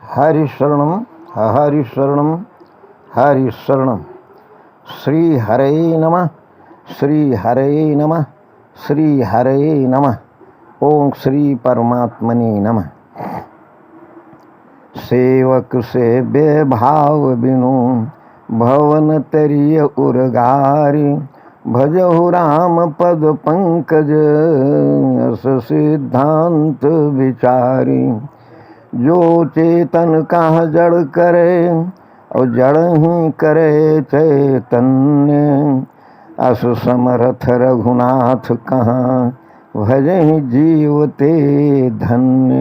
हरिशरणं हरिशरणं हरिशरणं। श्री हरे नमः, श्री हरे नमः, श्री हरे नमः। ओम श्री परमात्मने नमः। सेवक से बेभाव बिनु भवन तरिय उर्गारी, भजहु राम पद पंकज अस सिद्धांत विचारी। जो चेतन कहाँ जड़ करे और जड़ ही करे चैतन्य, अस समर्थ रघुनाथ कहाँ भजहि जीवते धन्य।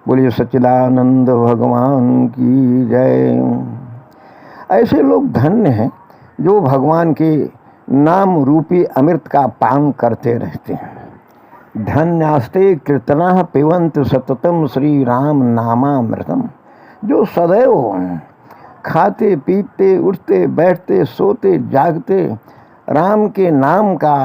बोलिए सच्चिदानंद भगवान की जय। ऐसे लोग धन्य हैं जो भगवान के नाम रूपी अमृत का पान करते रहते हैं। धन्यास्ते कीर्तनाः पिबन्ति सततम श्री राम नामामृतम। जो सदैव खाते पीते उठते बैठते सोते जागते राम के नाम का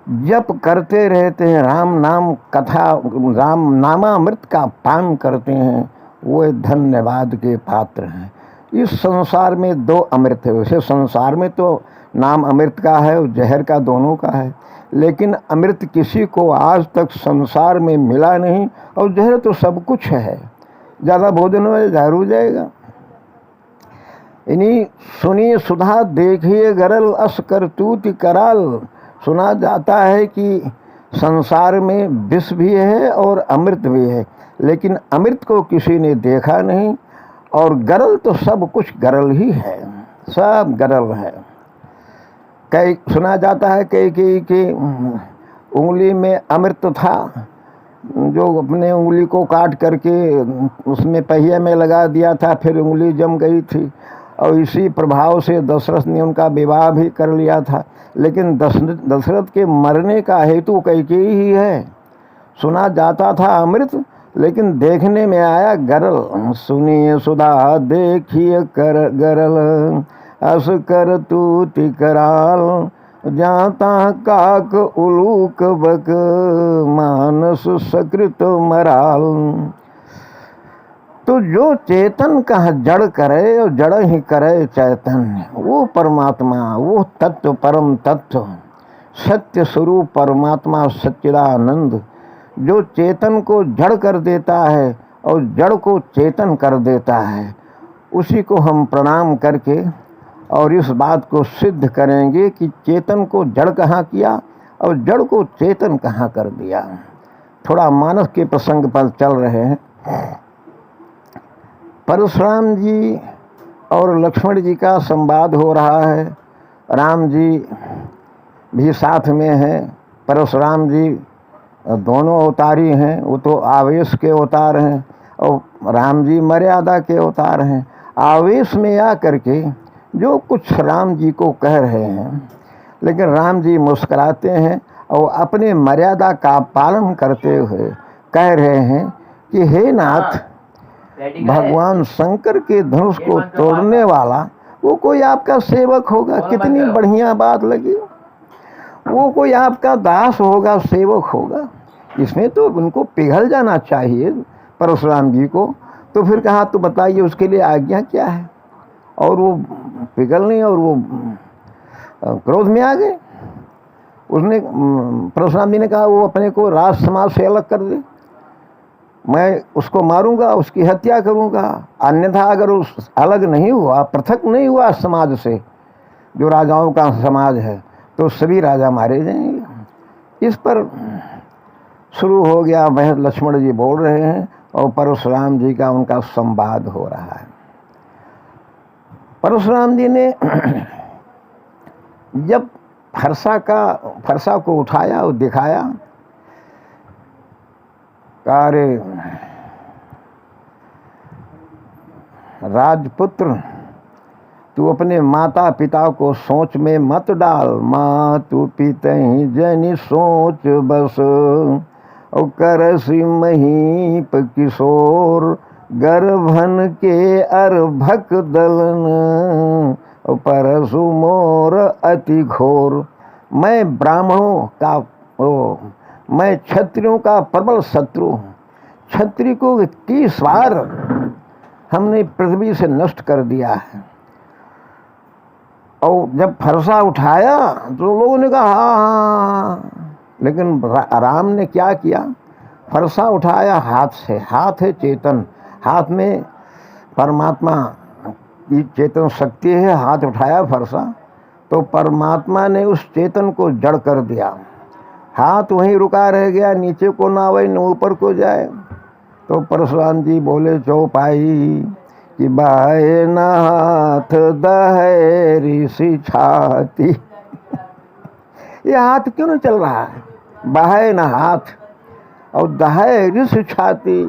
जप करते रहते हैं, राम नाम कथा राम नामामृत का पान करते हैं, वो धन्यवाद के पात्र हैं। इस संसार में दो अमृत है। वैसे संसार में तो नाम अमृत का है और जहर का दोनों का है, लेकिन अमृत किसी को आज तक संसार में मिला नहीं, और जहर तो सब कुछ है। ज़्यादा भोजन में जहर हो जाएगा। इन्हीं सुनिए सुधा देखिए गरल अस करतूत कराल। सुना जाता है कि संसार में विष भी है और अमृत भी है, लेकिन अमृत को किसी ने देखा नहीं, और गरल तो सब कुछ गरल ही है, सब गरल है। कई सुना जाता है कि उंगली में अमृत था, जो अपने उंगली को काट करके उसमें पहिए में लगा दिया था, फिर उंगली जम गई थी, और इसी प्रभाव से दशरथ ने उनका विवाह भी कर लिया था। लेकिन दशरथ के मरने का हेतु कैकेयी ही है। सुना जाता था अमृत, लेकिन देखने में आया गरल। सुनिए सुधा देखिए कर गरल अस कर तूति कराल। जाता काक उलूक बक मानस सकृत मराल। तो जो चेतन का जड़ करे और जड़ ही करे चैतन्य, वो परमात्मा, वो तत्व, परम तत्व, सत्य स्वरूप परमात्मा सच्चिदानंद, जो चेतन को जड़ कर देता है और जड़ को चेतन कर देता है, उसी को हम प्रणाम करके और इस बात को सिद्ध करेंगे कि चेतन को जड़ कहाँ किया और जड़ को चेतन कहाँ कर दिया। थोड़ा मानस के प्रसंग पर चल रहे हैं। परशुराम जी और लक्ष्मण जी का संवाद हो रहा है। राम जी भी साथ में हैं। परशुराम जी दोनों अवतारी हैं, वो तो आवेश के अवतार हैं, और राम जी मर्यादा के अवतार हैं। आवेश में आ करके जो कुछ राम जी को कह रहे हैं, लेकिन राम जी मुस्कुराते हैं और अपने मर्यादा का पालन करते हुए कह रहे हैं कि हे नाथ, भगवान शंकर के धनुष को तोड़ने वाला वो कोई आपका सेवक होगा। कितनी बढ़िया बात लगी। वो कोई आपका दास होगा, सेवक होगा। इसमें तो उनको पिघल जाना चाहिए परशुराम जी को। तो फिर कहा तो बताइए उसके लिए आज्ञा क्या है। और वो पिघलने और वो क्रोध में आ गए। उसने परशुराम जी ने कहा वो अपने को राज समाज से अलग कर दे, मैं उसको मारूंगा, उसकी हत्या करूंगा। अन्यथा अगर उस अलग नहीं हुआ, पृथक नहीं हुआ समाज से, जो राजाओं का समाज है, तो सभी राजा मारे जाएंगे। इस पर शुरू हो गया बहस। लक्ष्मण जी बोल रहे हैं और परशुराम जी का उनका संवाद हो रहा है। परशुराम जी ने जब फरसा को उठाया और दिखाया, अरे राजपुत्र, तू अपने माता पिता को सोच में मत डाल। मातु पितहि जनि सोच बस, और करसी महीप किशोर। गर्भन के अर्भक दलन, और परशु मोर अति घोर। मैं ब्राह्मणों का मैं क्षत्रियों का प्रबल शत्रु हूँ। क्षत्रिय को 21 बार हमने पृथ्वी से नष्ट कर दिया है। और जब फरसा उठाया तो लोगों ने कहा हाँ, लेकिन राम ने क्या किया, फरसा उठाया हाथ से। हाथ है चेतन, हाथ में परमात्मा की चेतन शक्ति है। हाथ उठाया फरसा तो परमात्मा ने उस चेतन को जड़ कर दिया। हाथ वहीं रुका रह गया, नीचे को ना आवे न ऊपर को जाए। तो परशुराम जी बोले चौपाई कि बाहे न हाथ दहे ऋषि छाती। ये हाथ क्यों नहीं चल रहा है? बाहे न हाथ और दहे ऋषि छाती,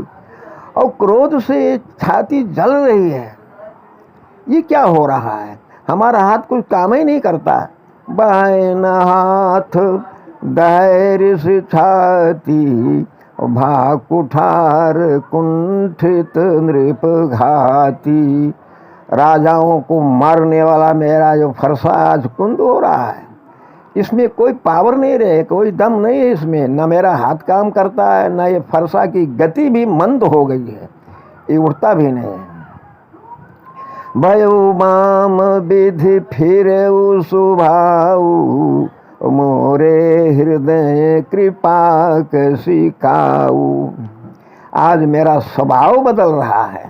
और क्रोध से छाती जल रही है। ये क्या हो रहा है? हमारा हाथ कुछ काम ही नहीं करता। बाहे न हाथ दहे ऋषि छाती, भा कुठार कुंठित नृप घाती। राजाओं को मारने वाला मेरा जो फरसा आज कुंद हो रहा है, इसमें कोई पावर नहीं रहे, कोई दम नहीं है इसमें। न मेरा हाथ काम करता है, न ये फरसा की गति भी मंद हो गई है, ये उड़ता भी नहीं है। भयो माम विधि फिर सुभाऊ, मोरे हृदय कृपा कसी काऊ। आज मेरा स्वभाव बदल रहा है।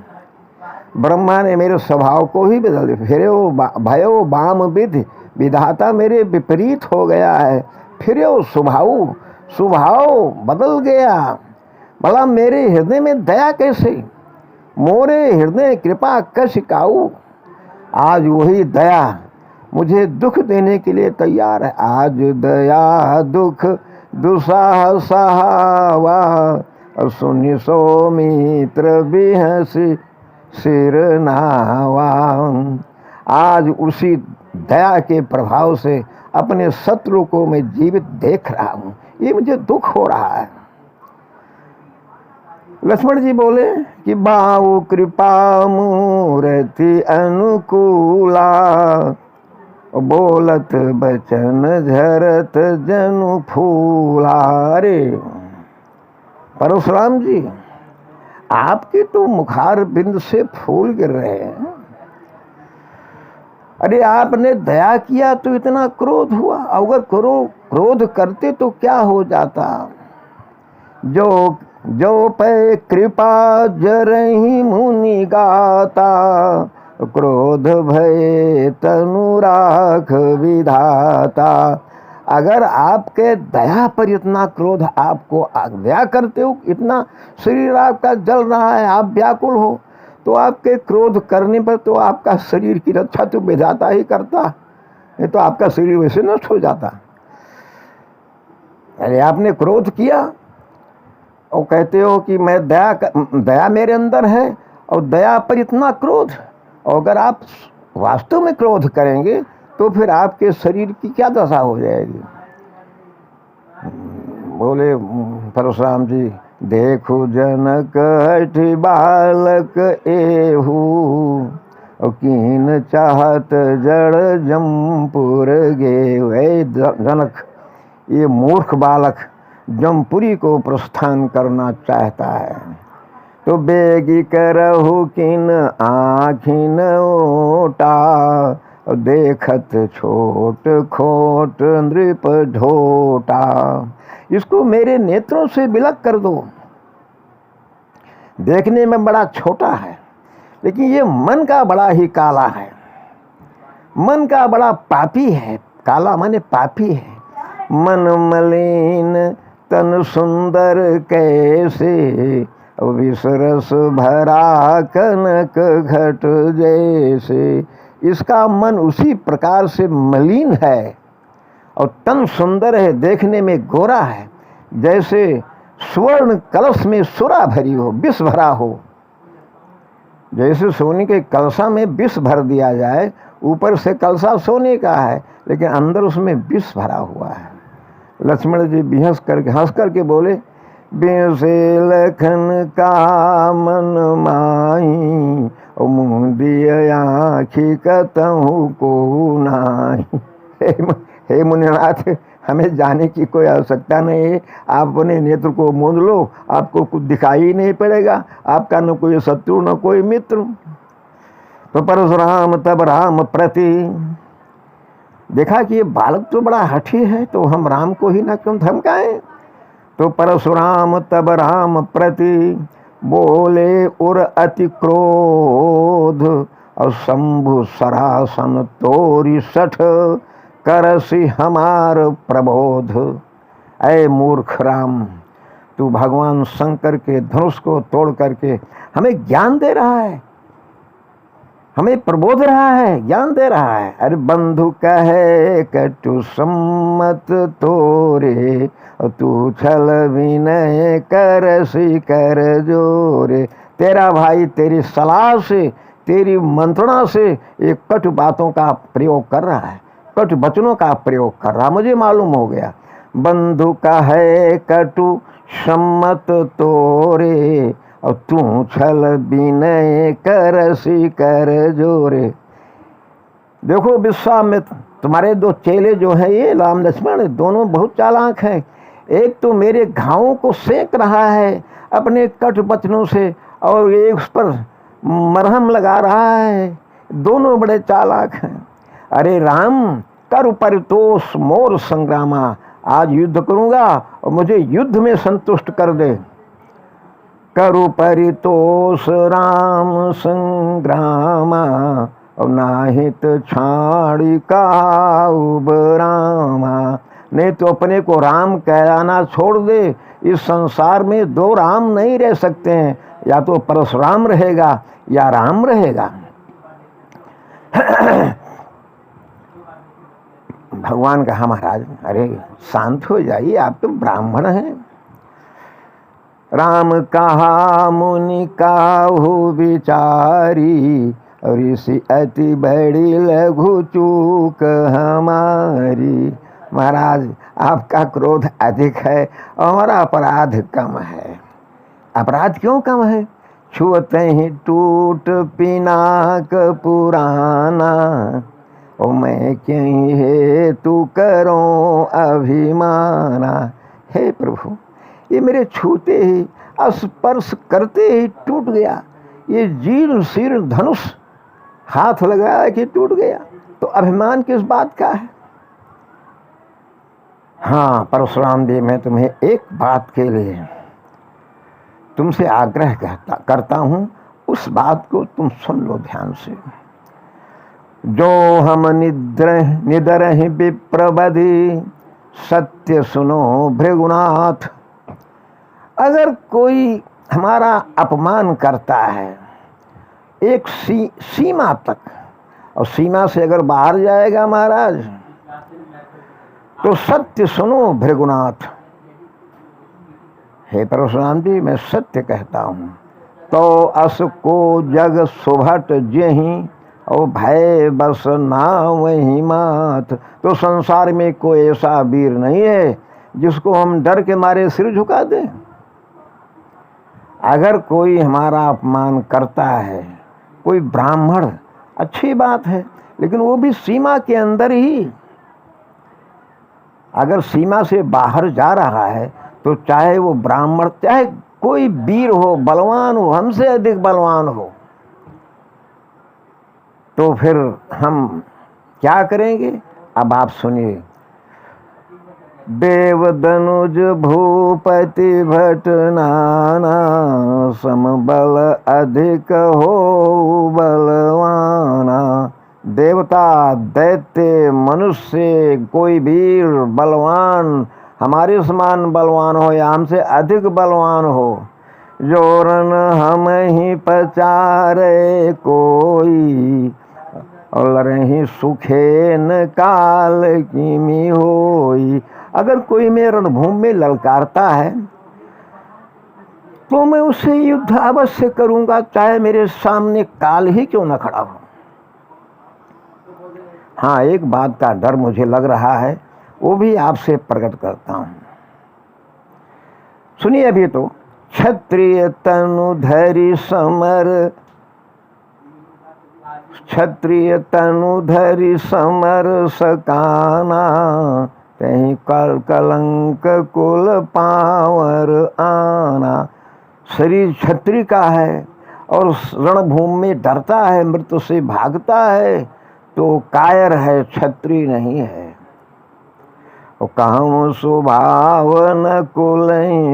ब्रह्मा ने मेरे स्वभाव को ही बदल दिया। फिर वो भयो बाम विधि, विधाता मेरे विपरीत हो गया है। फिर वो स्वभाव बदल गया। भला मेरे हृदय में दया कैसे, मोरे हृदय कृपा कस काऊ। आज वही दया मुझे दुख देने के लिए तैयार है। आज दया दुख दुसाह सहावा, सुनि सौमित्र बिहसी सिर नावा। आज उसी दया के प्रभाव से अपने शत्रु को मैं जीवित देख रहा हूँ। ये मुझे दुख हो रहा है। लक्ष्मण जी बोले कि बाऊ कृपा मूर्ति अनुकूला, बोलत बचन झरत जनु फूला। रे परशुराम जी, आपके तो मुखार बिंद से फूल गिर रहे हैं। अरे आपने दया किया तो इतना क्रोध हुआ। अगर क्रोध करते तो क्या हो जाता। जो पे कृपा जरहि मुनि गाता, क्रोध भय तनु राख विधाता। अगर आपके दया पर इतना क्रोध आपको दया करते हो, इतना शरीर आपका जल रहा है, आप व्याकुल हो, तो आपके क्रोध करने पर तो आपका शरीर की रक्षा तो विधाता ही करता, नहीं तो आपका शरीर वैसे नष्ट हो जाता। अरे आपने क्रोध किया और कहते हो कि मैं दया मेरे अंदर है और दया पर इतना क्रोध। और अगर आप वास्तव में क्रोध करेंगे तो फिर आपके शरीर की क्या दशा हो जाएगी। बोले परशुराम जी, देखो जनक हठि बालक एहू, कीन चाहत जड़ जमपुर गे। जनक, ये मूर्ख बालक जमपुरी को प्रस्थान करना चाहता है, तो बेगी करहु किन आँखिन ओटा, देखत छोट खोट नृप ढोटा। इसको मेरे नेत्रों से विलग कर दो। देखने में बड़ा छोटा है, लेकिन ये मन का बड़ा ही काला है, मन का बड़ा पापी है। काला माने पापी है। मन मलिन तन सुंदर कैसे, विसरस भरा कनक घट जैसे। इसका मन उसी प्रकार से मलिन है और तन सुंदर है, देखने में गोरा है, जैसे स्वर्ण कलश में सुरा भरी हो, विष भरा हो। जैसे सोने के कलशा में विष भर दिया जाए, ऊपर से कलशा सोने का है लेकिन अंदर उसमें विष भरा हुआ है। लक्ष्मण जी हंस करके बोले, बेसे लखन का मन माही, मुंदिय आँखी कतहु को नाही। हे मुनिनाथ, हमें जाने की कोई आवश्यकता नहीं है। आप अपने नेत्र को मूंद लो, आपको कुछ दिखाई ही नहीं पड़ेगा, आपका न कोई शत्रु न कोई मित्र। तो परशुराम तब राम प्रति, देखा कि ये बालक तो बड़ा हठी है, तो हम राम को ही न क्यों धमकाएं। तो परशुराम तब राम प्रति बोले उर अति क्रोध, और शंभु सरासन तोरी सठ करसी हमार प्रबोध। ऐ मूर्ख राम, तू भगवान शंकर के धनुष को तोड़ करके हमें ज्ञान दे रहा है, हमें प्रबोध रहा है, ज्ञान दे रहा है। अरे बंधु कहे कटु सम्मत तोरे, तू छल विनय करसी कर जोरे। तेरा भाई तेरी सलाह से, तेरी मंत्रणा से एक कटु बातों का प्रयोग कर रहा है, कटु वचनों का प्रयोग कर रहा, मुझे मालूम हो गया। बंधु का है कटु सम्मत तोरे, और तू छल विनय करसी कर जोरे। देखो विश्वामित्र, तुम्हारे दो चेले जो हैं ये राम लक्ष्मण, दोनों बहुत चालाक हैं। एक तो मेरे घावों को सेक रहा है अपने कटु वचनों से, और एक उस पर मरहम लगा रहा है। दोनों बड़े चालाक हैं। अरे राम, करु परितोष मोर संग्रामा, आज युद्ध करूंगा और मुझे युद्ध में संतुष्ट कर दे। करु परितोष राम संग्रामा, और नाहित छाड़ी काउब रामा। नहीं तो अपने को राम कहलाना छोड़ दे। इस संसार में दो राम नहीं रह सकते हैं, या तो परशुराम रहेगा या राम रहेगा। भगवान कहा महाराज अरे शांत हो जाइए, आप तो ब्राह्मण हैं। राम कहा मुनि काहू विचारी, और इसी अति बड़ी लघु चूक हमारी। महाराज आपका क्रोध अधिक है और हमारा अपराध कम है। अपराध क्यों कम है? छुअते ही टूट पिनाक पुराना, ओ मैं क्यों है तू करो अभिमाना। हे प्रभु, ये मेरे छूते ही, स्पर्श करते ही टूट गया। ये जीर्ण शीर्ण धनुष हाथ लगाया कि टूट गया, तो अभिमान किस बात का है? हाँ परशुराम देव, मैं तुम्हें एक बात के लिए तुमसे आग्रह करता हूं, उस बात को तुम सुन लो ध्यान से। जो हम निदर विप्रबधि, सत्य सुनो भृगुनाथ। अगर कोई हमारा अपमान करता है एक सीमा तक, और सीमा से अगर बाहर जाएगा महाराज, तो सत्य सुनो भृगुनाथ। हे परशुराम जी, मैं सत्य कहता हूँ। तो अस को जग सुभट जेहि, और भय बस ना वही मात। तो संसार में कोई ऐसा वीर नहीं है जिसको हम डर के मारे सिर झुका दें। अगर कोई हमारा अपमान करता है, कोई ब्राह्मण, अच्छी बात है, लेकिन वो भी सीमा के अंदर ही। अगर सीमा से बाहर जा रहा है तो चाहे वो ब्राह्मण, चाहे कोई वीर हो, बलवान हो, हमसे अधिक बलवान हो, तो फिर हम क्या करेंगे? अब आप सुनिए। देवदनुज भूपति भट नाना, समबल अधिक हो बलवाना। देवता, दैत्य, मनुष्य, कोई वीर बलवान, हमारे समान बलवान हो या हमसे अधिक बलवान हो, जोरन हम ही पचारे कोई, और लड़ही सुखे न काल किमी होई। अगर कोई में रणभूमि में ललकारता है तो मैं उससे युद्ध अवश्य करूंगा, चाहे मेरे सामने काल ही क्यों न खड़ा हो। हाँ, एक बात का डर मुझे लग रहा है, वो भी आपसे प्रकट करता हूं। सुनिए अभी तो। क्षत्रिय तनुधरि समर, क्षत्रिय तनुधरि समर सकाना, तहीं कल कलंक कुल पावर आना। शरीर क्षत्रिय का है और रणभूमि में डरता है, मृत्यु से भागता है, तो कायर है, क्षत्रिय नहीं है। कहूँ स्वभाव न कुल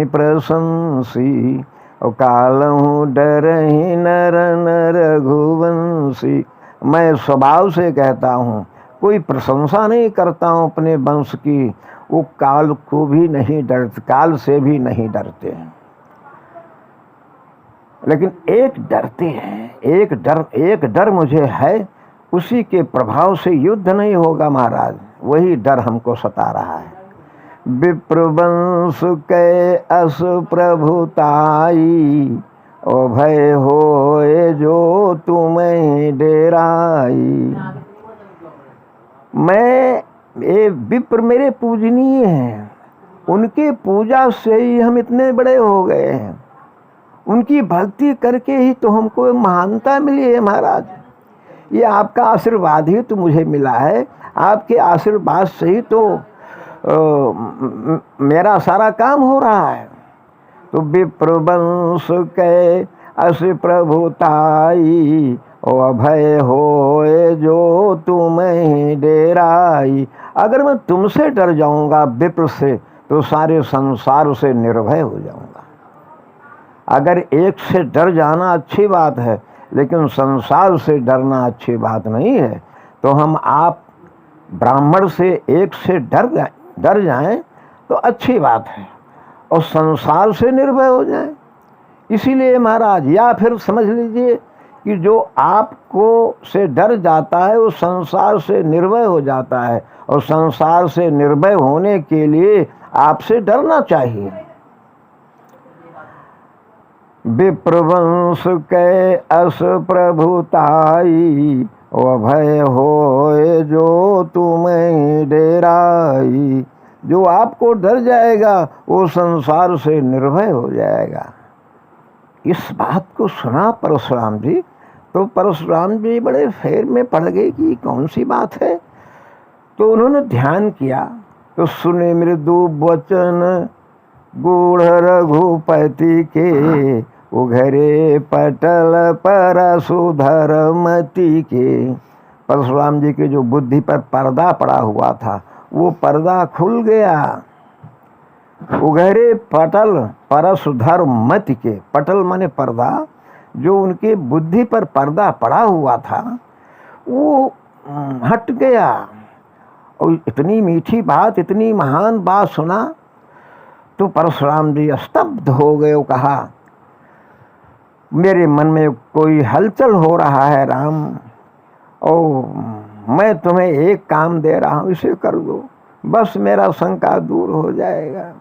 प्रशंसी, और कालहूँ डर ही नर नर रघुवंशी। मैं स्वभाव से कहता हूँ, कोई प्रशंसा नहीं करता हूँ अपने वंश की। वो काल को भी नहीं डरते, काल से भी नहीं डरते हैं, लेकिन एक डरते हैं। एक डर मुझे है, उसी के प्रभाव से युद्ध नहीं होगा महाराज, वही डर हमको सता रहा है। विप्रवंश के अस प्रभुताई, ओ भय होए जो तुम्हें डेराई। ये विप्र मेरे पूजनीय हैं, उनके पूजा से ही हम इतने बड़े हो गए हैं। उनकी भक्ति करके ही तो हमको महानता मिली है महाराज। ये आपका आशीर्वाद ही तो मुझे मिला है, आपके आशीर्वाद से ही तो मेरा सारा काम हो रहा है। तो विप्रवंश के अस प्रभुताई, ओ अभय होए जो तुम्हें डेराई। अगर मैं तुमसे डर जाऊंगा विप्र से, तो सारे संसार से निर्भय हो जाऊंगा। अगर एक से डर जाना अच्छी बात है, लेकिन संसार से डरना अच्छी बात नहीं है। तो हम आप ब्राह्मण से एक से डर जाएं तो अच्छी बात है, और संसार से निर्भय हो जाएं। इसीलिए महाराज, या फिर समझ लीजिए कि जो आपको से डर जाता है वो संसार से निर्भय हो जाता है, और संसार से निर्भय होने के लिए आपसे डरना चाहिए। विप्रवंश के अस प्रभुताई, ओ भय होए जो तुम्हें डेराई। जो आपको डर जाएगा वो संसार से निर्भय हो जाएगा। इस बात को सुना परशुराम जी, तो परशुराम जी बड़े फेर में पड़ गए कि कौन सी बात है। तो उन्होंने ध्यान किया, तो सुने मृदु वचन गूढ़ रघुपति के, उघरे पटल परशुधर मति के। परशुराम जी के जो बुद्धि पर पर्दा पड़ा हुआ था, वो पर्दा खुल गया। उघरे पटल परशुधर मति के, पटल माने पर्दा, जो उनके बुद्धि पर पर्दा पड़ा हुआ था वो हट गया। और इतनी मीठी बात, इतनी महान बात सुना तो परशुराम जी स्तब्ध हो गए। कहा, मेरे मन में कोई हलचल हो रहा है राम, और मैं तुम्हें एक काम दे रहा हूँ, इसे कर दो, बस मेरा शंका दूर हो जाएगा।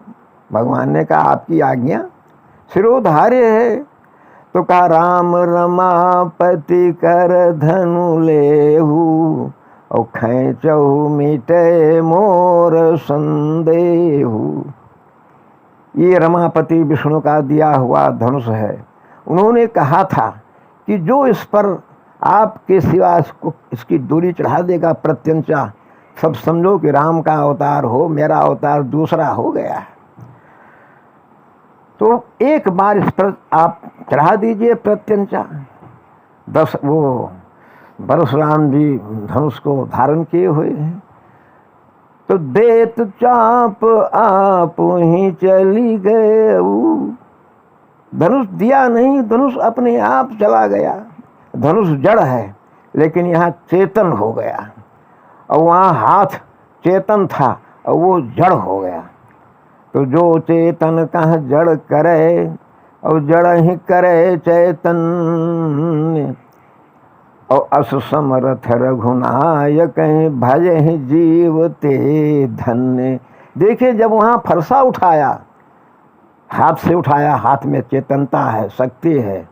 भगवान ने कहा, आपकी आज्ञा। सिरोधार्य है। तो कहा, राम रमापति कर धनु लेहु, और खैचहु मिटे मोर संदेहु। ये रमापति विष्णु का दिया हुआ धनुष है। उन्होंने कहा था कि जो इस पर आपके सिवा इसकी दूरी चढ़ा देगा प्रत्यंचा, सब समझो कि राम का अवतार हो, मेरा अवतार दूसरा हो गया है। तो एक बार इस पर आप चढ़ा दीजिए प्रत्यंचा। 10 वो परशुराम जी धनुष को धारण किए हुए हैं। तो देत चाप आप ही चली गए। धनुष दिया नहीं, धनुष अपने आप चला गया। धनुष जड़ है, लेकिन यहाँ चेतन हो गया, और वहाँ हाथ चेतन था और वो जड़ हो गया। तो जो चेतन कहाँ जड़ करे, और जड़ ही करे चैतन्य। और अस समरथ रघुनायक भजे ही जीवते धन्य। देखिए, जब वहाँ फरसा उठाया, हाथ से उठाया, हाथ में चेतनता है, शक्ति है,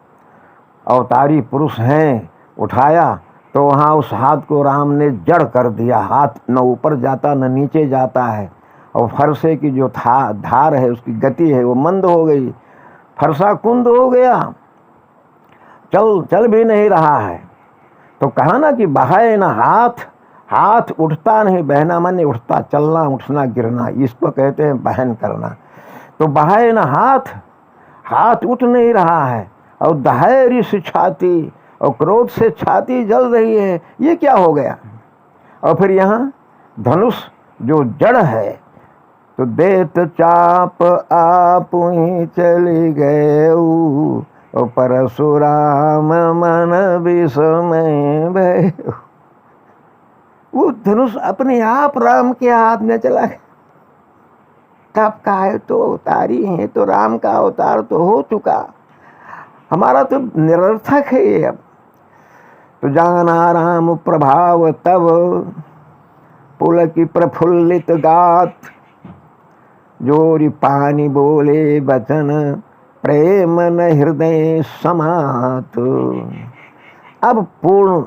अवतारी पुरुष हैं, उठाया, तो वहाँ उस हाथ को राम ने जड़ कर दिया। हाथ न ऊपर जाता न नीचे जाता है, और फरसे की जो धार है, उसकी गति है, वो मंद हो गई। फरसा कुंद हो गया, चल भी नहीं रहा है। तो कहा ना कि बहाए न हाथ, हाथ उठता नहीं, बहना माने उठता, चलना उठना गिरना, इसको कहते हैं बहन करना। तो बहाए ना हाथ, हाथ उठ नहीं रहा है, और धैर्य से छाती और क्रोध से छाती जल रही है, ये क्या हो गया। और फिर यहाँ धनुष जो जड़ है, तो देत चाप आप ही चली गए, और परशुराम मन विस्मय भय। वो धनुष अपने आप राम के हाथ में चला गया। कब का है तो अवतारी है, तो राम का अवतार तो हो चुका, हमारा तो निरर्थक है ये। अब तो जाना राम प्रभाव तब, पुलक प्रफुल्लित गात, जोरी पानी बोले बचन, प्रेम न हृदय समात। अब पूर्ण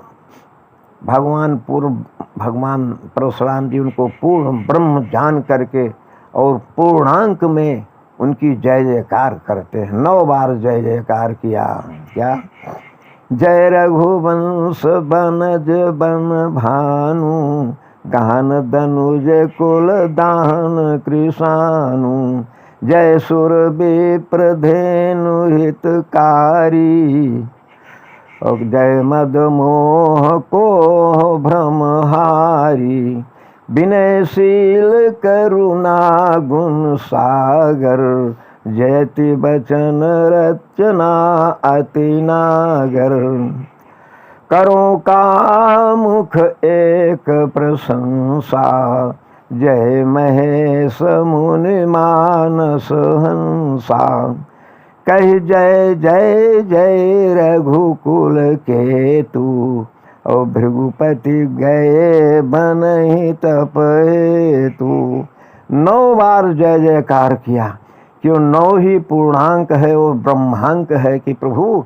भगवान परशुराम जी उनको पूर्ण ब्रह्म जान करके और पूर्णांक में उनकी जय जयकार करते हैं। 9 बार जय जयकार किया। क्या? जय रघुवंश बनज बन भानु, गान दनुज कुल दान कृषानु, जय सुर विप्र धेनु हितकारी, और जय मद मोह को भ्रमहारी, विनयशील करुणा गुण सागर, जयति बचन रचना अति नागर, करो का मुख एक प्रशंसा, जय महेश मुनि मानस हंसा, कह जय जय जय रघुकुल केतु, और भृगुपति गए बनहि तप हेतु। 9 बार जय जयकार किया, क्यों 9 ही पूर्णांक है, वो ब्रह्मांक है कि प्रभु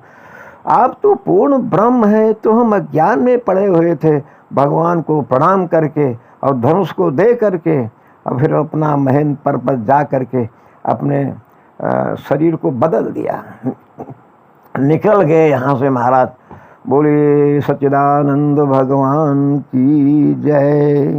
आप तो पूर्ण ब्रह्म है, तो हम अज्ञान में पड़े हुए थे। भगवान को प्रणाम करके और धनुष को दे करके और फिर अपना महल पर जा करके अपने शरीर को बदल दिया, निकल गए यहाँ से महाराज। बोले सच्चिदानंद भगवान की जय।